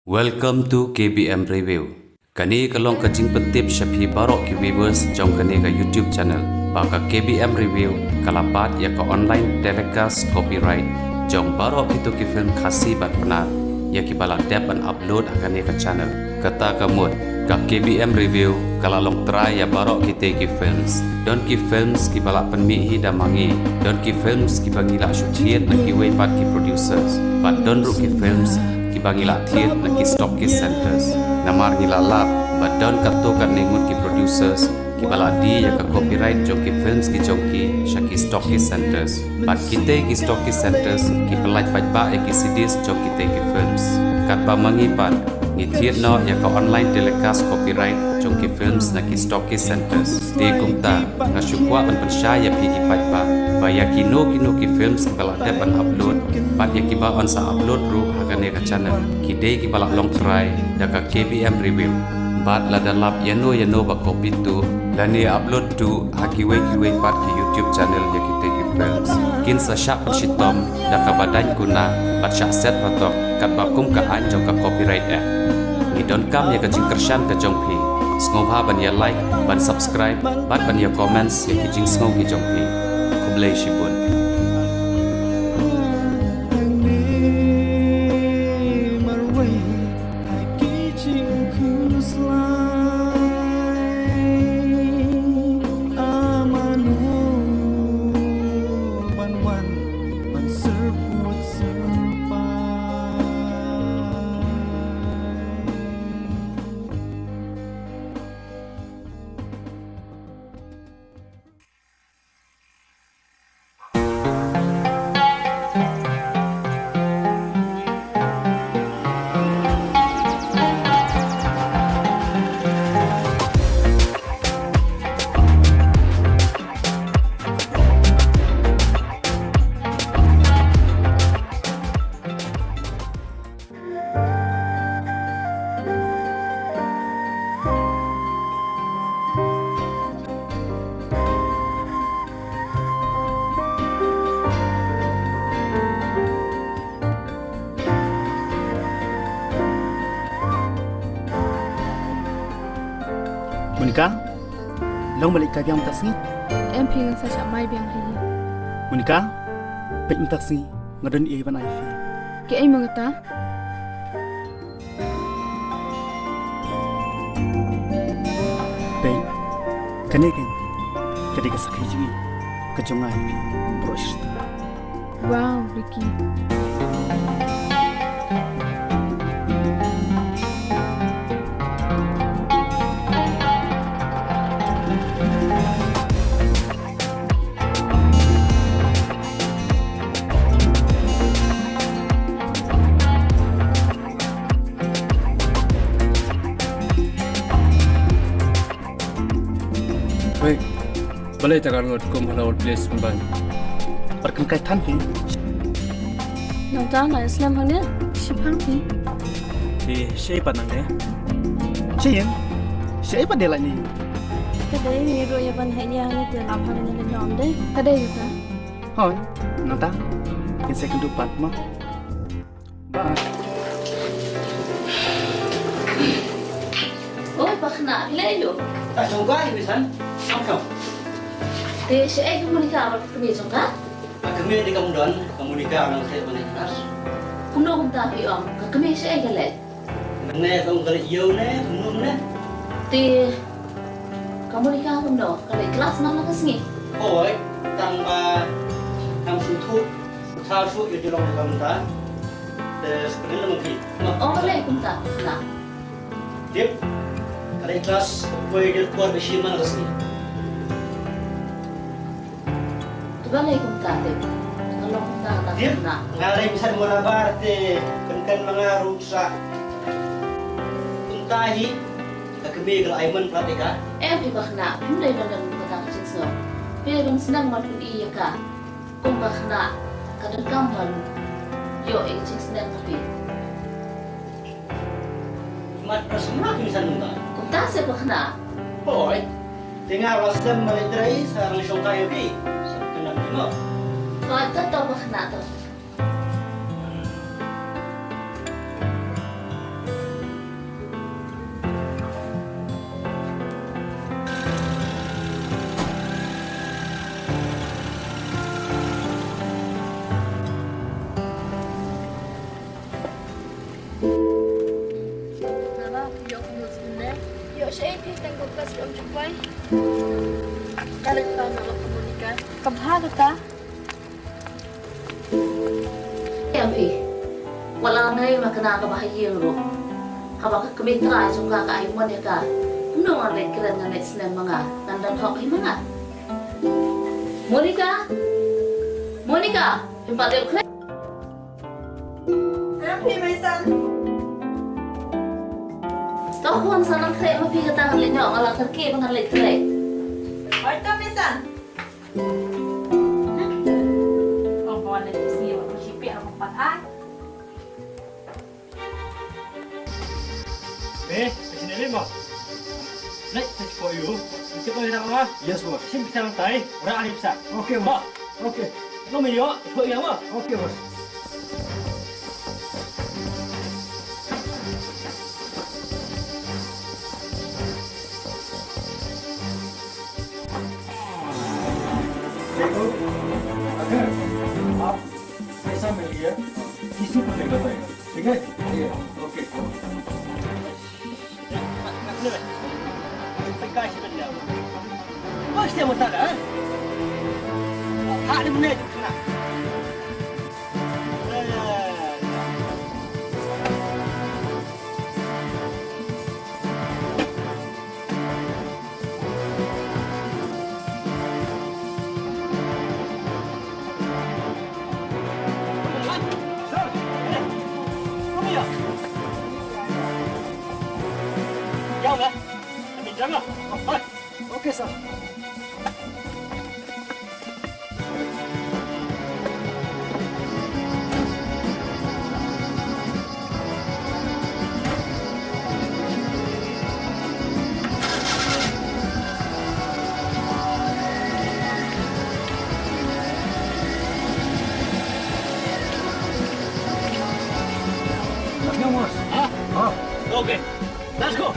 Welcome to KBM Review. Kani kalong kajing petip Syafi Barok ki viewers jong kani ka YouTube channel. Baka KBM Review kalapat ya ka online telecast copyright jong Barok itu ki film khasi bat benar. Ya ki bala dep an upload kani ka channel. Kata kamut ka KBM Review kalalong try ya Barok kita ki films. Don ki films ki bala penmihi damangi. Don ki films ki bangila syutiet na ki wepat ki producers. But don ru ki films ki bangila thiet na ki stockist centers namar ngila lap badon karto kan ningut ki producers ki baladi ya ka copyright jong ki films ki jongki shaki stockist centers bat kite ki stockist centers ki pelaj pajba ki CDs jong kite ki films kat ba mangipan ngi thiet no ya ka online telecast copyright jong ki films na ki stockist centers de kumta na syukwa ban percaya pi ki pajba baya kino ki films ki bala depan upload bat ya ki ba on sa upload ru hakane ka channel ki de ki bala long try da ka KBM Review bat la dalap yano ba copy tu lani upload tu hakiwe pat ki YouTube channel ya ki te ki films kin sa syak pershitom da ka badan kuna bat syak set patok kat bakum ka an jong ka copyright ni don kam ya ka jing kershan ka jong pi sngoba ban ya like ban subscribe bat ban ya comments ya ki jing sngo ki jong pi kublai shibun Monica, long balik ka biang taksi. Em phiền sa chạm mai biang hay. Monica, pet taksi ngadon iwan ai fi. Ke ai mangata? Pet, kaneken. Kadi ka sakay jui. Kajong ai fi. Broshta. Wow, Ricky. Baik, balai takkan ngot kum halawat place memban. Perken kai tan fi. Nang ta na Islam hang ni. Sipang ni. Di shay pa nang ne. Shayen. Shay pa de la ni. Kadai ni ro ya ban hai ni hang ni te lam hang ni nom dai. Kadai ta. Hoy, nang ta. In second tu part mo. Ba. Oi, pakhna le yo. Ta chong ga ni san. Ang chong. Te si ai ku ni ka ba ku ni chong ka? Kami di kemudian komunikasi dengan saya paling keras. Kum no kum ta pi om. Ka kami si ai ka le. Nene kamu kali iyo ne, kamu ne. Te kamu ni ka kum no. Ka le kelas mana ka singi. Oi, tanpa kamu sutu, tahu itu long kamu ta. Sebenarnya mungkin. Oh le kum ta. Na. Tip, kali kelas boleh dibuat besi mana resmi. Tu ba le kum ta te. Kalau kum ta ta Tip, na. ngalai bisa mulabar te, kan mga rusa. Tuntahi, kami kalau Aiman pratika. Em pi pakhna. Kum le ban ka ta ka ching so. Pi ban senang ma tu iya ka. Kum pakhna. Ka dan kam ban. Yo e ching senang ma pi. Mat semua bisa nunta. Kum ta se pakhna. Oi, tinggal wasam melitrai sarang syongkai yogi. Kena mo. Totoo ba na to? SAP tengok pas om jumpai. Kalau tahu nak komunikasi, kabha kata. Em pi wala ngai makana ka bahayeng ro haba ka kemitra jungka ka ai mon ya ka no ane kira ngane snen manga nandan hok hi manga Monica himpa de kre Happy my son. to kon sanang kre ma pi ka tang le nyong ala ka ke bangan le kre What time my son? Om bawa le si om sipi om patai. Sini ni mo. Nak saya cakap you. Kita kau nak apa? Yes, bos. Sini bisa lantai. Orang ahli bisa. Okey, Mak, bos. Okey. lo minyak. Ikut yang apa? Okey, bos. देखो अगर आप पैसा मिल गया किसी को नहीं बताएगा ठीक है okay Sekarang sih benda. Bos dia mutar dah. Hak dia benar tu kena. Jauh lah. Ambil jam lah. Hai. Okay sir Okay. Let's go.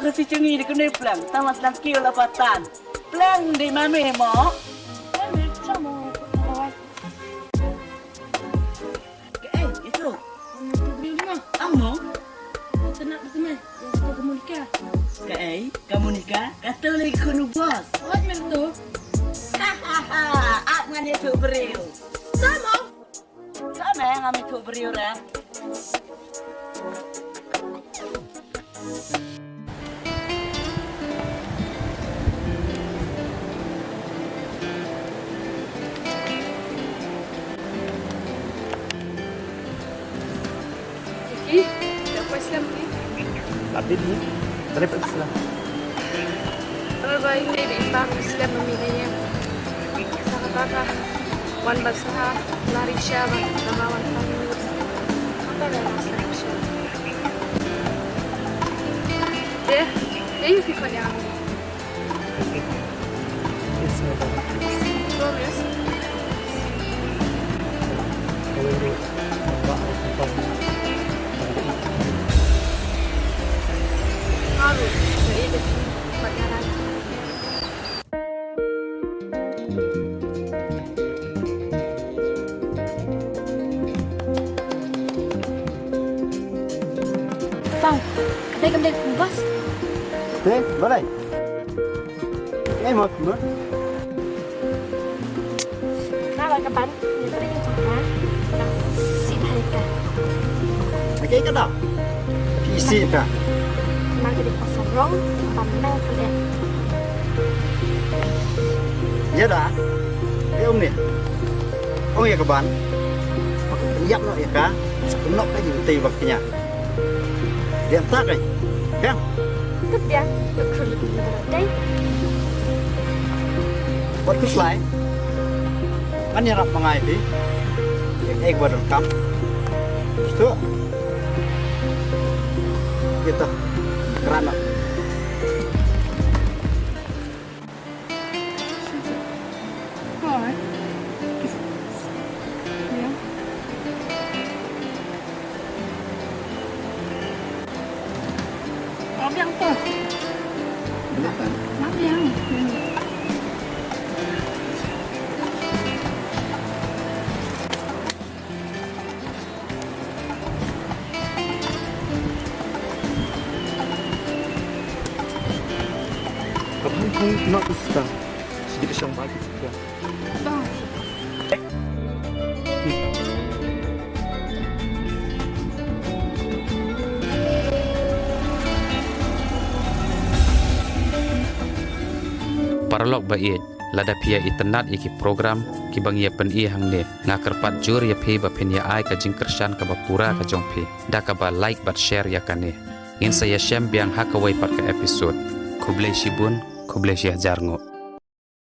Kasi cengi di kena pelang. Tamas dan kio lapatan. Pelang di mana mo? Sama kawan. Itu. Beli lima. Amo? Tenang betul yang komunikasi. Kamu nikah? Kata lagi kunu bos. What mer tu? Hahaha. Ak ngane tu beriu. Sama. Sama yang kami tu beriu dah. Dapat Islam ni. Tapi ni terlepas Islam Baik ni di Pak Islam memilihnya. Sangat wan basah lari syabat namawan kami apa dah masalah syabat. Dia fikir dia. Promise. Harus jadi pacaran. Bang, kedai bas. Thế, vào đây. Em một nữa. Kalau kapan? Dia tadi yang cakap. Si Halika. Cái đó. PC cả. Mang ke di pasar rong, pandang kalian. Nhớ đã. Cái ông này. Ông ya kaban. Nhắc nó ya cả. Nó cái gì tì vào cái nhà. Điện tắt rồi. Kan? Tetap dia lebih beradai. Bagus lah. Kan yang nak mengai di. Gua rekam. Itu. Gitu. Kerana. Hai. Ya. Apa yang tu? Kenapa? Apa yang? hang nak ustaz. Sedikit sang bagi juga. Bang. Paralog bait lada pia itenat iki program ki bang ia pen i hang ne nga kerpat jur ya phe ba pen ya ai ka jing kershan ka ba pura ka jong phe da ka ba like bat share ya kane in saya shem biang hakawai pat ka episode kublai shibun kublai shi hajar ngo